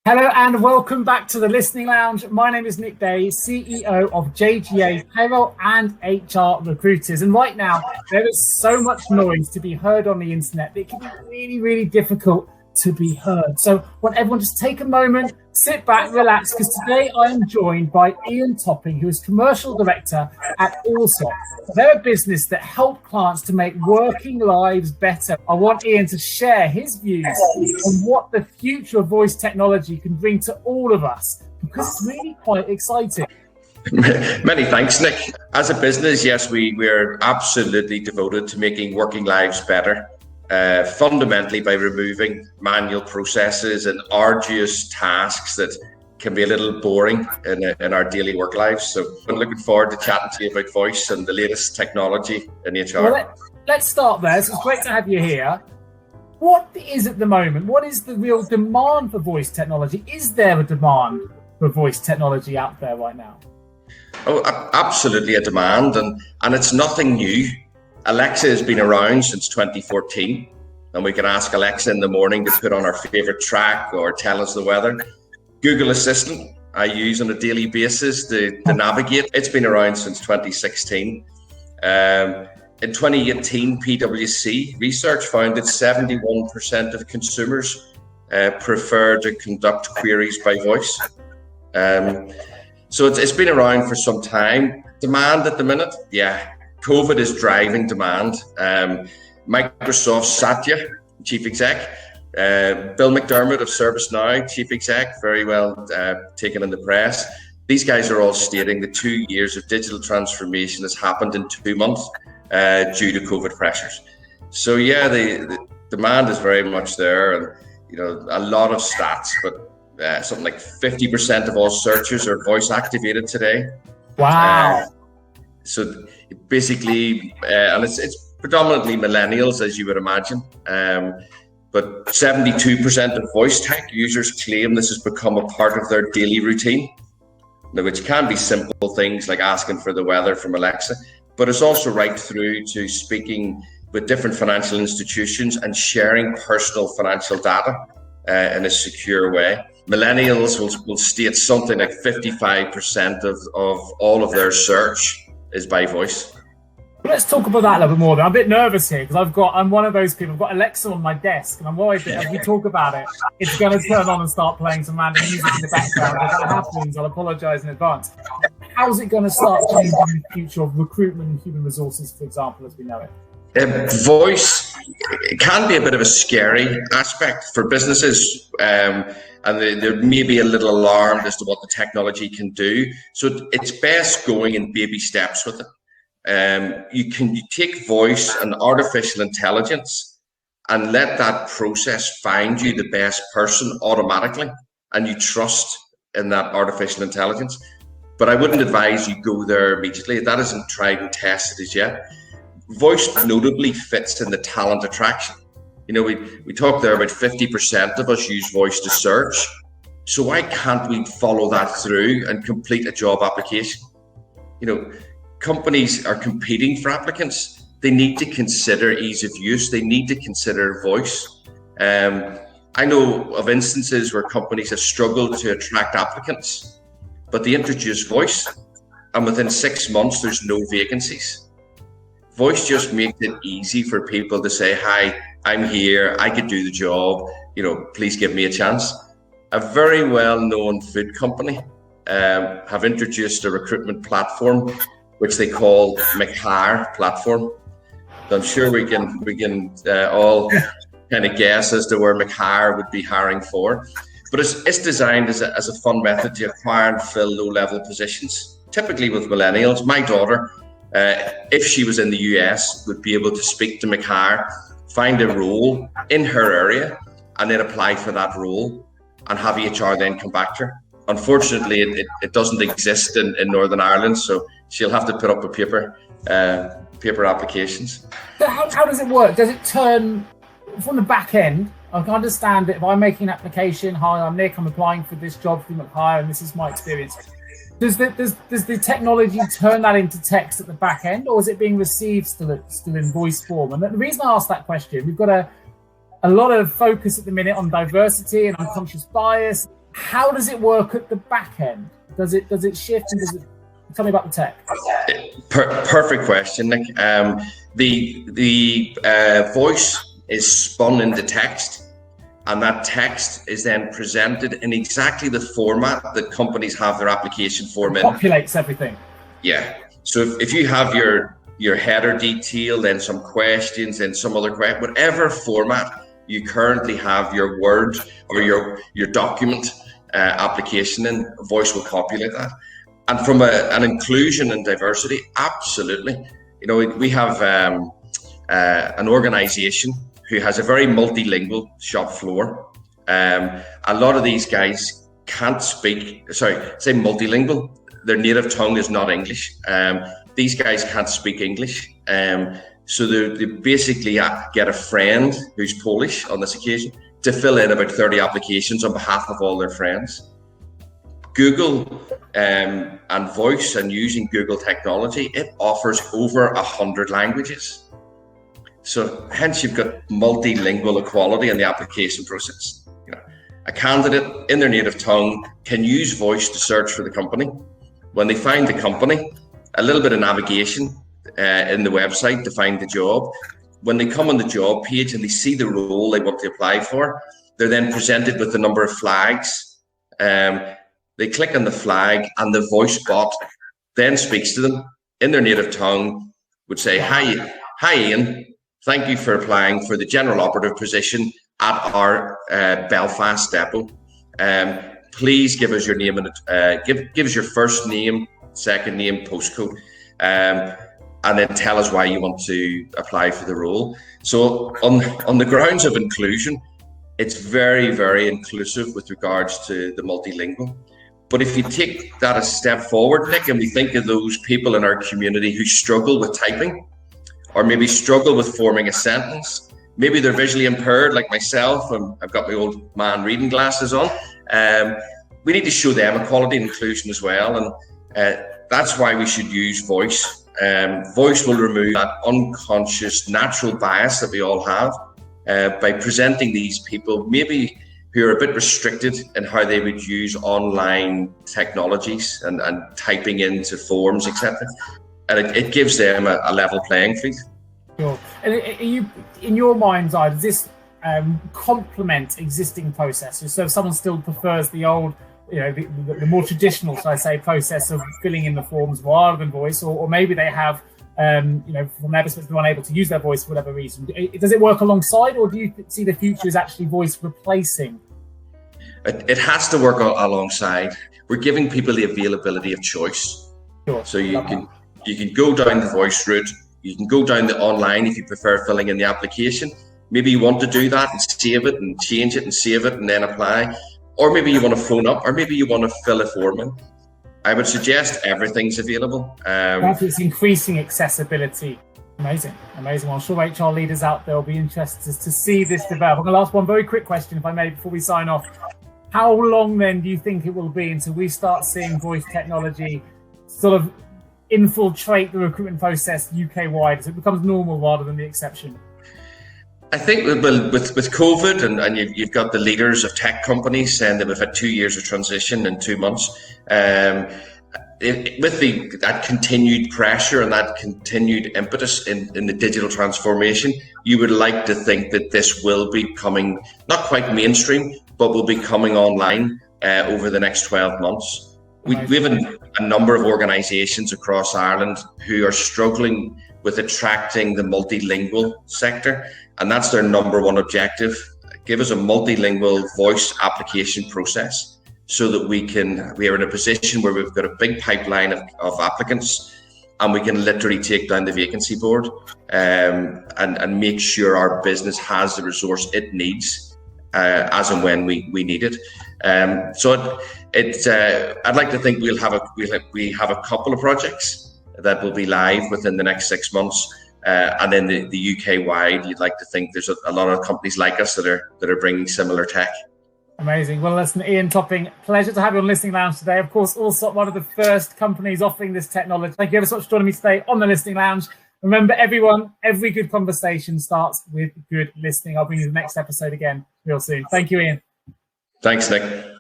Hello and welcome back to the Listening Lounge. My name is Nick Day, CEO of JGA Payroll and HR Recruiters. And right now, there is so much noise to be heard on the internet that it can be really, really difficult to be heard. So I want everyone to just take a moment, sit back, relax, because today I am joined by Ian Topping, who is Commercial Director at Allsop. They're a business that help clients to make working lives better. I want Ian to share his views on what the future of voice technology can bring to all of us, because it's really quite exciting. Many thanks, Nick. As a business, yes, we're absolutely devoted to making working lives better, fundamentally by removing manual processes and arduous tasks that can be a little boring in our daily work lives. So I'm looking forward to chatting to you about voice and the latest technology in HR. Well, let's start there. So it's great to have you here. What is at the moment? What is the real demand for voice technology? Is there a demand for voice technology out there right now? Oh, absolutely a demand, and it's nothing new. Alexa has been around since 2014, and we can ask Alexa in the morning to put on our favorite track or tell us the weather. Google Assistant I use on a daily basis to navigate. It's been around since 2016. In 2018, PwC research found that 71% of consumers prefer to conduct queries by voice. So it's been around for some time. Demand at the minute, yeah, COVID is driving demand. Microsoft Satya, Chief Exec, Bill McDermott of ServiceNow, Chief Exec, very well taken in the press. These guys are all stating that 2 years of digital transformation has happened in 2 months due to COVID pressures. So yeah, the demand is very much there, and a lot of stats, but something like 50% of all searches are voice activated today. Wow. So basically, and it's predominantly millennials, as you would imagine. But 72% of voice tech users claim this has become a part of their daily routine, which can be simple things like asking for the weather from Alexa, but it's also right through to speaking with different financial institutions and sharing personal financial data in a secure way. Millennials will state something like 55% of all of their search is by voice. Let's talk about that a little bit more. I'm a bit nervous here because I'm one of those people. I've got Alexa on my desk, and I'm worried that as we talk about it, it's going to turn on and start playing some random music in the background. If that happens, I'll apologise in advance. How's it going to start changing the future of recruitment and human resources, for example, as we know it? Voice can be a bit of a scary aspect for businesses, and they're maybe a little alarmed as to what the technology can do. So it's best going in baby steps with it. You take voice and artificial intelligence and let that process find you the best person automatically, and you trust in that artificial intelligence. But I wouldn't advise you go there immediately. That isn't tried and tested as yet. Voice notably fits in the talent attraction. We talked there about 50% of us use voice to search. So why can't we follow that through and complete a job application? Companies are competing for applicants. They need to consider ease of use. They need to consider voice. I know of instances where companies have struggled to attract applicants, but they introduce voice, and within 6 months, there's no vacancies. Voice just makes it easy for people to say, hi, I'm here, I could do the job, please give me a chance. A very well-known food company have introduced a recruitment platform which they call McHire platform. So I'm sure we can all kind of guess as to where McHire would be hiring for. But it's designed as a fun method to acquire and fill low-level positions, typically with millennials. My daughter, if she was in the US, would be able to speak to McHire, find a role in her area, and then apply for that role and have HR then come back to her. Unfortunately, it doesn't exist in Northern Ireland, so she'll have to put up a paper applications. So how does it work? Does it turn from the back end? I can understand that if I'm making an application, hi, I'm Nick, I'm applying for this job through McHire, and this is my experience. Does the technology turn that into text at the back end, or is it being received still in voice form? And the reason I asked that question, we've got a lot of focus at the minute on diversity and unconscious bias. How does it work at the back end? Does it shift? And tell me about the tech. Perfect question, Nick. The voice is spun into text, and that text is then presented in exactly the format that companies have their application form in. Populates everything. Yeah. So if you have your header detail, then some questions, then some other question, whatever format you currently have your Word or your document application in, voice will populate that. And from an inclusion and diversity, absolutely. You know, we have an organization who has a very multilingual shop floor. A lot of these guys can't say multilingual. Their native tongue is not English. These guys can't speak English. So they basically get a friend who's Polish on this occasion to fill in about 30 applications on behalf of all their friends. Google and voice, and using Google technology, it offers over 100 languages. So hence you've got multilingual equality in the application process. You know, a candidate in their native tongue can use voice to search for the company. When they find the company, a little bit of navigation in the website to find the job. When they come on the job page and they see the role they want to apply for, they're then presented with a number of flags. They click on the flag, and the voice bot then speaks to them in their native tongue, would say, Hi Ian, thank you for applying for the general operative position at our Belfast depot. Please give us your name and give us your first name, second name, postcode, and then tell us why you want to apply for the role. So on the grounds of inclusion, it's very, very inclusive with regards to the multilingual. But if you take that a step forward, Nick, and we think of those people in our community who struggle with typing, or maybe struggle with forming a sentence, maybe they're visually impaired like myself, and I've got my old man reading glasses on, we need to show them equality and inclusion as well. And that's why we should use voice. Voice will remove that unconscious natural bias that we all have by presenting these people maybe who are a bit restricted in how they would use online technologies and typing into forms, etc. And it gives them a level playing field. Sure. And are you, in your mind's eye, does this complement existing processes? So if someone still prefers the old, you know, the more traditional, shall I say, process of filling in the forms rather than voice, or maybe they have, you know, from their perspective, unable to use their voice for whatever reason. Does it work alongside, or do you see the future as actually voice replacing? It has to work alongside. We're giving people the availability of choice. Sure. So you can go down the voice route. You can go down the online if you prefer filling in the application. Maybe you want to do that and save it and change it and save it and then apply. Or maybe you want to phone up, or maybe you want to fill a form in. I would suggest everything's available. It's increasing accessibility. Amazing. Well, I'm sure HR leaders out there will be interested to see this develop. I'm going to ask one very quick question, if I may, before we sign off. How long then do you think it will be until we start seeing voice technology sort of infiltrate the recruitment process UK-wide, as it becomes normal rather than the exception? I think with COVID and you've got the leaders of tech companies saying that we've had 2 years of transition in 2 months. With that continued pressure and that continued impetus in the digital transformation, you would like to think that this will be coming, not quite mainstream, but will be coming online over the next 12 months. We have a number of organisations across Ireland who are struggling with attracting the multilingual sector, and that's their number one objective. Give us a multilingual voice application process so that we are in a position where we've got a big pipeline of applicants, and we can literally take down the vacancy board and make sure our business has the resource it needs as and when we need it. So I'd like to think we have a couple of projects that will be live within the next 6 months, and then the UK wide. You'd like to think there's a lot of companies like us that are bringing similar tech. Amazing. Well, listen, Ian Topping, pleasure to have you on Listening Lounge today. Of course, Allsop, one of the first companies offering this technology. Thank you ever so much for joining me today on the Listening Lounge. Remember, everyone, every good conversation starts with good listening. I'll bring you the next episode again real soon. Thank you, Ian. Thanks, Nick.